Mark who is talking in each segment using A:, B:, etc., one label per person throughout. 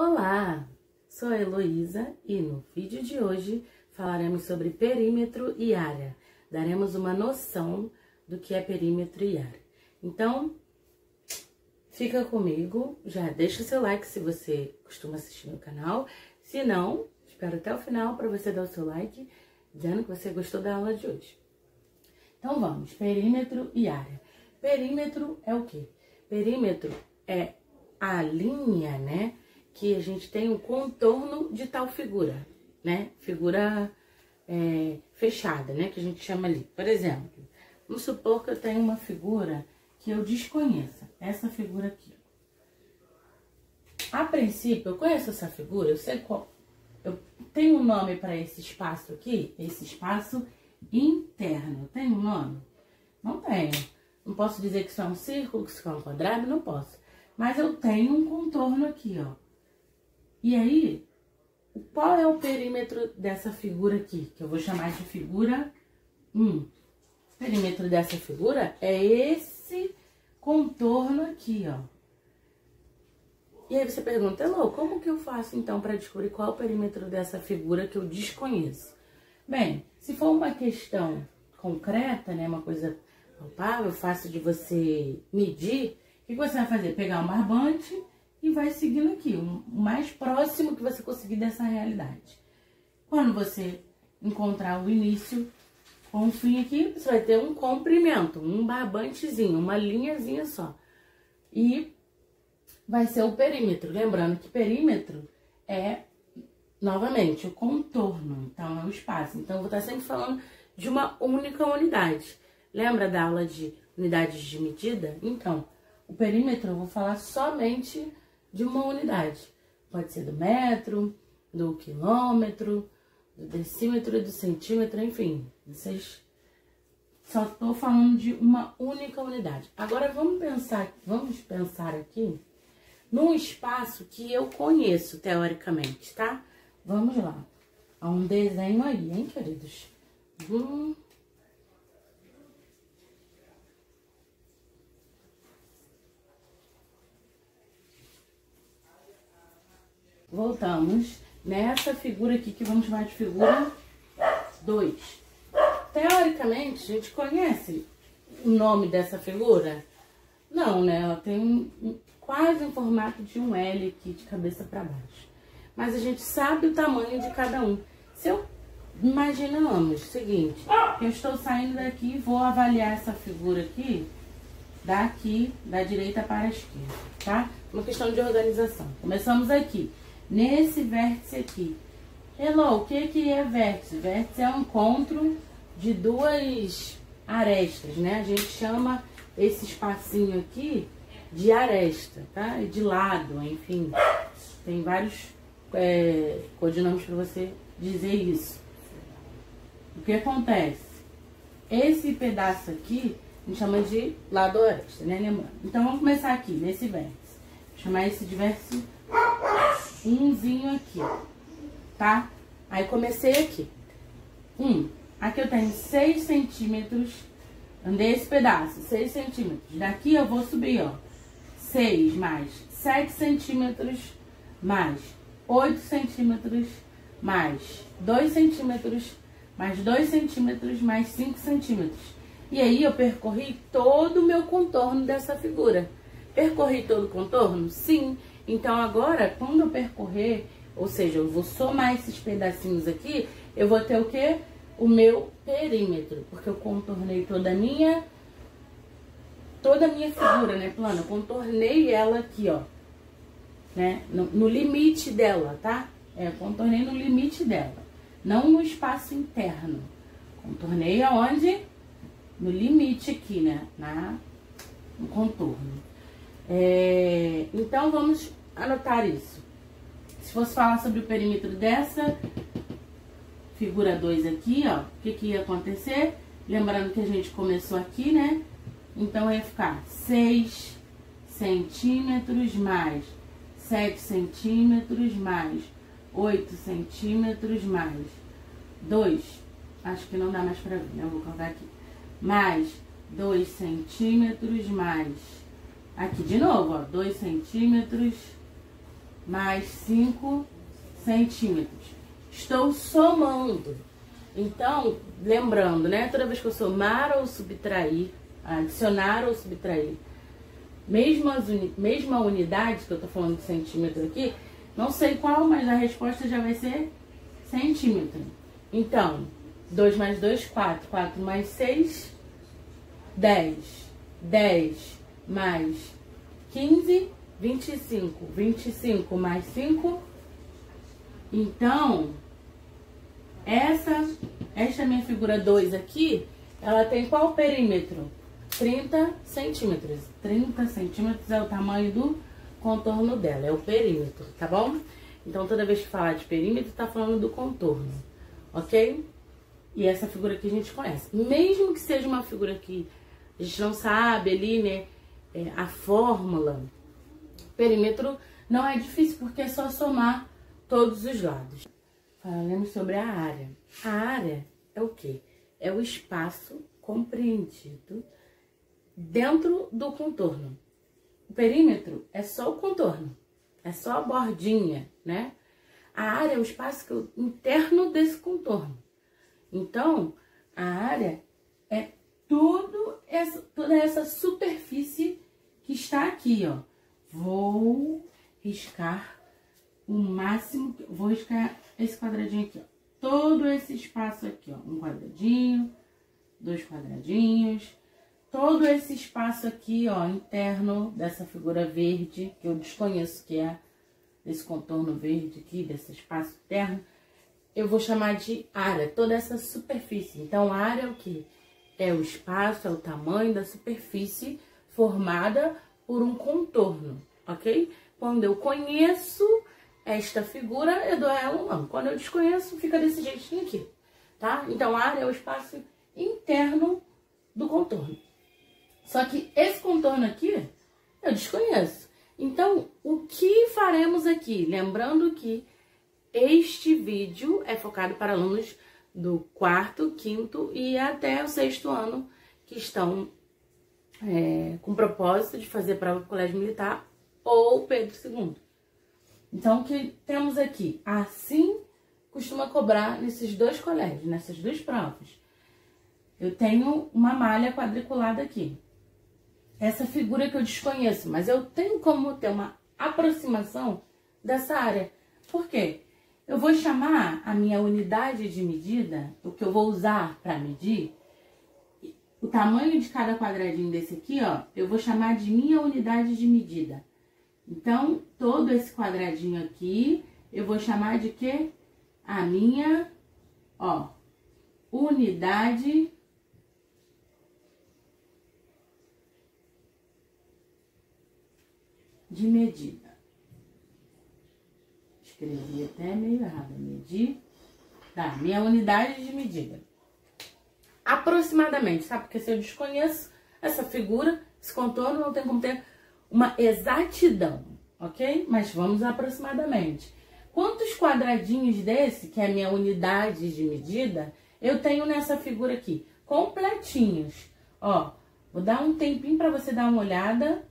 A: Olá, sou a Heloísa e no vídeo de hoje falaremos sobre perímetro e área. Daremos uma noção do que é perímetro e área. Então, fica comigo, já deixa o seu like se você costuma assistir meu canal. Se não, espero até o final para você dar o seu like, dizendo que você gostou da aula de hoje. Então vamos, perímetro e área. Perímetro é o quê? Perímetro é a linha, né, que a gente tem um contorno de tal figura, né? Figura fechada, né? Que a gente chama ali. Por exemplo, vamos supor que eu tenho uma figura que eu desconheça. Essa figura aqui. A princípio, eu conheço essa figura, eu sei qual. Eu tenho um nome para esse espaço aqui, esse espaço interno. Tem um nome? Não tenho. Não posso dizer que isso é um círculo, que isso é um quadrado, não posso. Mas eu tenho um contorno aqui, ó. E aí, qual é o perímetro dessa figura aqui? Que eu vou chamar de figura 1. O perímetro dessa figura é esse contorno aqui, ó. E aí você pergunta, Elô, como que eu faço então para descobrir qual é o perímetro dessa figura que eu desconheço? Bem, se for uma questão concreta, né, uma coisa palpável, fácil de você medir, o que você vai fazer? Pegar um barbante e vai seguindo aqui, o mais próximo que você conseguir dessa realidade. Quando você encontrar o início com o fim aqui, você vai ter um comprimento, um barbantezinho, uma linhazinha só. E vai ser o perímetro. Lembrando que perímetro é, novamente, o contorno. Então, é o espaço. Então, eu vou estar sempre falando de uma única unidade. Lembra da aula de unidades de medida? Então, o perímetro eu vou falar somente de uma unidade. Pode ser do metro, do quilômetro, do decímetro, do centímetro, enfim. Vocês só estou falando de uma única unidade. Agora vamos pensar aqui num espaço que eu conheço teoricamente, tá? Vamos lá. Há um desenho aí, hein, queridos? Voltamos nessa figura aqui que vamos chamar de figura 2. Teoricamente, a gente conhece o nome dessa figura? Não, né? Ela tem quase um formato de um L aqui, de cabeça para baixo. Mas a gente sabe o tamanho de cada um. Se eu imaginamos o seguinte, eu estou saindo daqui e vou avaliar essa figura aqui, daqui, da direita para a esquerda, tá? Uma questão de organização. Começamos aqui. Nesse vértice aqui. Hello, o que é vértice? Vértice é um encontro de duas arestas, né? A gente chama esse espacinho aqui de aresta, tá? De lado, enfim. Tem vários codinomes para você dizer isso. O que acontece? Esse pedaço aqui a gente chama de lado aresta, né? Lembrando. Então, vamos começar aqui, nesse vértice. Vou chamar esse de vértice umzinho aqui, tá? Aí comecei aqui. Aqui eu tenho 6 centímetros. Andei esse pedaço, 6 centímetros. Daqui eu vou subir, ó. 6 mais 7 centímetros, mais 8 centímetros, mais 2 centímetros, mais 2 centímetros, mais 5 centímetros. E aí eu percorri todo o meu contorno dessa figura. Percorri todo o contorno? Sim. Então, agora, quando eu percorrer, ou seja, eu vou somar esses pedacinhos aqui, eu vou ter o quê? O meu perímetro, porque eu contornei toda a minha figura, né, plana. Eu contornei ela aqui, ó, né, no limite dela, tá? Eu contornei no limite dela, não no espaço interno. Contornei aonde? No limite aqui, né, no contorno. Então, vamos anotar isso. Se fosse falar sobre o perímetro dessa figura 2 aqui, ó, o que ia acontecer? Lembrando que a gente começou aqui, né? Então, ia ficar 6 centímetros mais 7 centímetros mais 8 centímetros mais 2. Acho que não dá mais pra ver, né? Eu vou colocar aqui. Mais 2 centímetros mais... Aqui de novo, ó, 2 centímetros mais 5 centímetros. Estou somando. Então, lembrando, né? Toda vez que eu somar ou subtrair, adicionar ou subtrair, mesma unidade, que eu tô falando de centímetro aqui, não sei qual, mas a resposta já vai ser centímetro. Então, 2 mais 2, 4. 4 mais 6, 10. 10 mais 15, 25. 25 mais 5. Então, esta minha figura 2 aqui, ela tem qual perímetro? 30 centímetros. 30 centímetros é o tamanho do contorno dela, é o perímetro, tá bom? Então, toda vez que falar de perímetro, tá falando do contorno, ok? E essa figura aqui a gente conhece. Mesmo que seja uma figura que a gente não sabe ali, né, a fórmula, perímetro não é difícil, porque é só somar todos os lados. Falamos sobre a área. A área é o quê? É o espaço compreendido dentro do contorno. O perímetro é só o contorno, é só a bordinha, né? A área é o espaço interno desse contorno. Então, a área é toda essa superfície que está aqui, ó. Vou riscar o máximo, vou riscar esse quadradinho aqui, ó. Todo esse espaço aqui, ó. Um quadradinho, 2 quadradinhos. Todo esse espaço aqui, ó, interno dessa figura verde, que eu desconheço que é esse contorno verde aqui, desse espaço interno, eu vou chamar de área, toda essa superfície. Então, a área é o quê? É o espaço, é o tamanho da superfície formada por um contorno, ok? Quando eu conheço esta figura, eu dou ela um nome. Quando eu desconheço, fica desse jeitinho aqui, tá? Então, a área é o espaço interno do contorno. Só que esse contorno aqui, eu desconheço. Então, o que faremos aqui? Lembrando que este vídeo é focado para alunos do 4º, 5º e até o 6º ano, que estão com propósito de fazer prova do Colégio Militar ou Pedro II. Então, o que temos aqui? Assim costuma cobrar nesses dois colégios, nessas duas provas. Eu tenho uma malha quadriculada aqui. Essa figura que eu desconheço, mas eu tenho como ter uma aproximação dessa área. Por quê? Eu vou chamar a minha unidade de medida, o que eu vou usar para medir, o tamanho de cada quadradinho desse aqui, ó, eu vou chamar de minha unidade de medida. Então, todo esse quadradinho aqui, eu vou chamar de quê? A minha, ó, unidade de medida. Escrevi até meio errado. Medir. Tá, minha unidade de medida. Aproximadamente, sabe? Porque se eu desconheço essa figura, esse contorno, não tem como ter uma exatidão, ok? Mas vamos aproximadamente. Quantos quadradinhos desse, que é a minha unidade de medida, eu tenho nessa figura aqui? Completinhos. Ó, vou dar um tempinho para você dar uma olhada,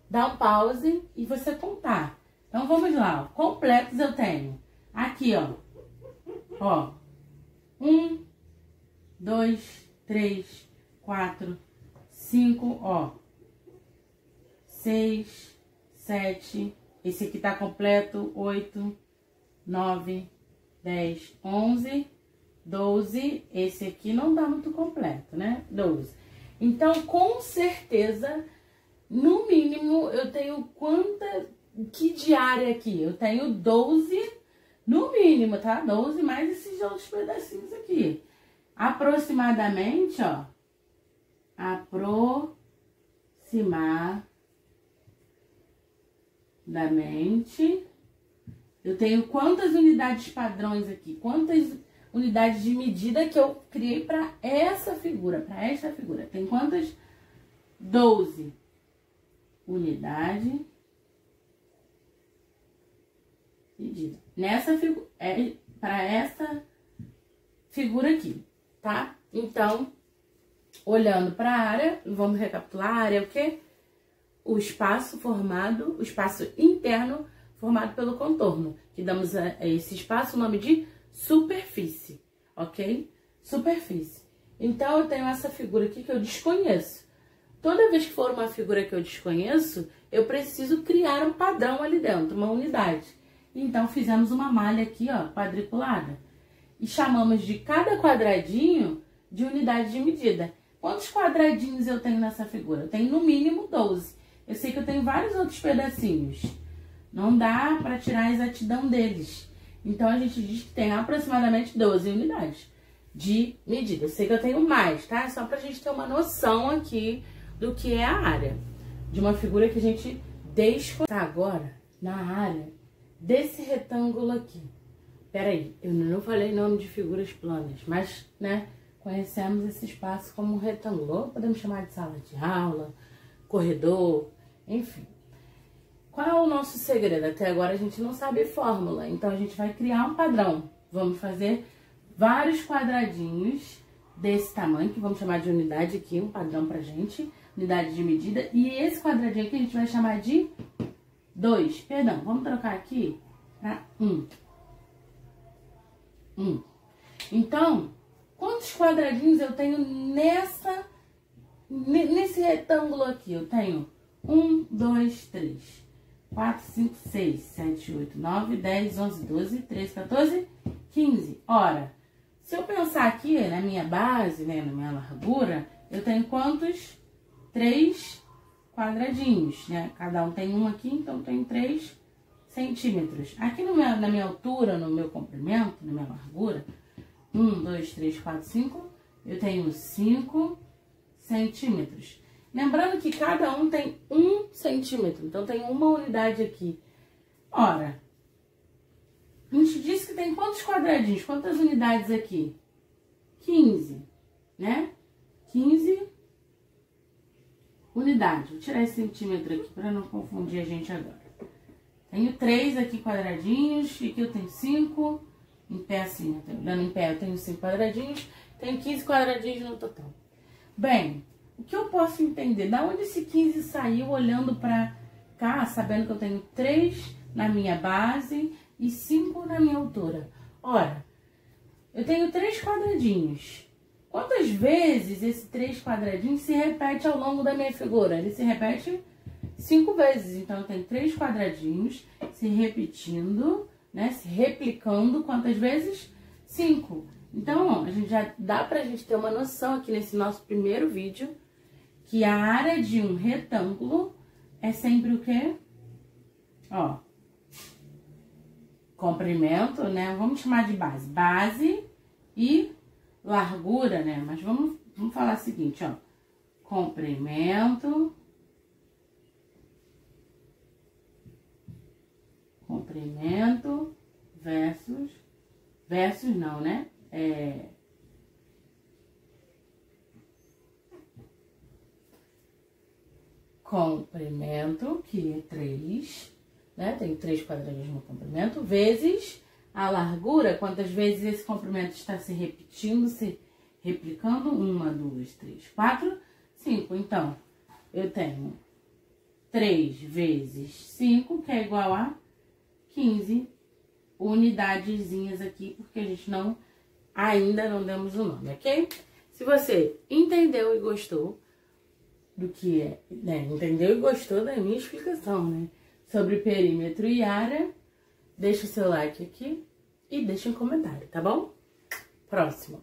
A: dar um pause e você contar. Então, vamos lá, ó. Completos eu tenho aqui, ó. Ó, 1, 2, 3, 4, 5, ó. 6, 7, esse aqui tá completo, 8, 9, 10, 11, 12, esse aqui não dá muito completo, né? 12. Então, com certeza, no mínimo, eu tenho que de área aqui? Eu tenho 12, no mínimo, tá? 12 mais esses outros pedacinhos aqui. Aproximadamente, ó, aproximadamente, eu tenho quantas unidades padrões aqui? Quantas unidades de medida que eu criei para essa figura? Para esta figura. Tem quantas? 12 unidades medida. Nessa figura, para essa figura aqui, tá? Então, olhando para a área, vamos recapitular, a área é o quê? O espaço formado, o espaço interno formado pelo contorno, que damos a esse espaço o nome de superfície, ok? Superfície. Então, eu tenho essa figura aqui que eu desconheço. Toda vez que for uma figura que eu desconheço, eu preciso criar um padrão ali dentro, uma unidade. Então, fizemos uma malha aqui, ó, quadriculada. E chamamos de cada quadradinho de unidade de medida. Quantos quadradinhos eu tenho nessa figura? Eu tenho no mínimo 12. Eu sei que eu tenho vários outros pedacinhos. Não dá para tirar a exatidão deles. Então, a gente diz que tem aproximadamente 12 unidades de medida. Eu sei que eu tenho mais, tá? Só pra gente ter uma noção aqui do que é a área de uma figura que a gente desconhece. Tá agora na área desse retângulo aqui. Peraí, eu não falei nome de figuras planas, mas, né, conhecemos esse espaço como um retângulo. Ou podemos chamar de sala de aula, corredor, enfim. Qual é o nosso segredo? Até agora a gente não sabe fórmula, então a gente vai criar um padrão. Vamos fazer vários quadradinhos desse tamanho, que vamos chamar de unidade aqui, um padrão pra gente, unidade de medida. E esse quadradinho aqui a gente vai chamar de 2. Perdão, vamos trocar aqui para 1. Então, quantos quadradinhos eu tenho nesse retângulo aqui? Eu tenho 1, 2, 3, 4, 5, 6, 7, 8, 9, 10, 11, 12, 13, 14, 15. Ora, se eu pensar aqui na minha base, né, na minha largura, eu tenho quantos? 3 quadradinhos, né? Cada um tem um aqui, então eu tenho 3 centímetros. Aqui na minha altura, no meu comprimento, na minha largura, 1, 2, 3, 4, 5, eu tenho 5 centímetros. Lembrando que cada um tem 1 centímetro, então tem uma unidade aqui. Ora, a gente disse que tem quantos quadradinhos, quantas unidades aqui? 15, né? 15 unidades. Vou tirar esse centímetro aqui para não confundir a gente agora. Tenho 3 aqui quadradinhos, e aqui eu tenho 5. Em pé assim, olhando em pé eu tenho 5 quadradinhos, tenho 15 quadradinhos no total. Bem, o que eu posso entender? Da onde esse 15 saiu olhando para cá, sabendo que eu tenho 3 na minha base e 5 na minha altura? Ora, eu tenho 3 quadradinhos. Quantas vezes esse 3 quadradinhos se repete ao longo da minha figura? Ele se repete 5 vezes. Então, eu tenho 3 quadradinhos se repetindo, né? Se replicando quantas vezes? 5. Então, ó, a gente já dá pra gente ter uma noção aqui nesse nosso primeiro vídeo que a área de um retângulo é sempre o quê? Ó, comprimento, né? Vamos chamar de base. Base e largura, né? Mas vamos falar o seguinte, ó. Comprimento versus não, né? Comprimento, que é 3, né? Tem 3 quadradinhos no comprimento, vezes a largura, quantas vezes esse comprimento está se repetindo, se replicando? 1, 2, 3, 4, 5. Então, eu tenho 3 vezes 5, que é igual a 15 unidadezinhas aqui, porque a gente ainda não demos o nome, ok? Se você entendeu e gostou do que é, né? Entendeu e gostou da minha explicação, né? Sobre perímetro e área, deixa o seu like aqui e deixa um comentário, tá bom? Próximo.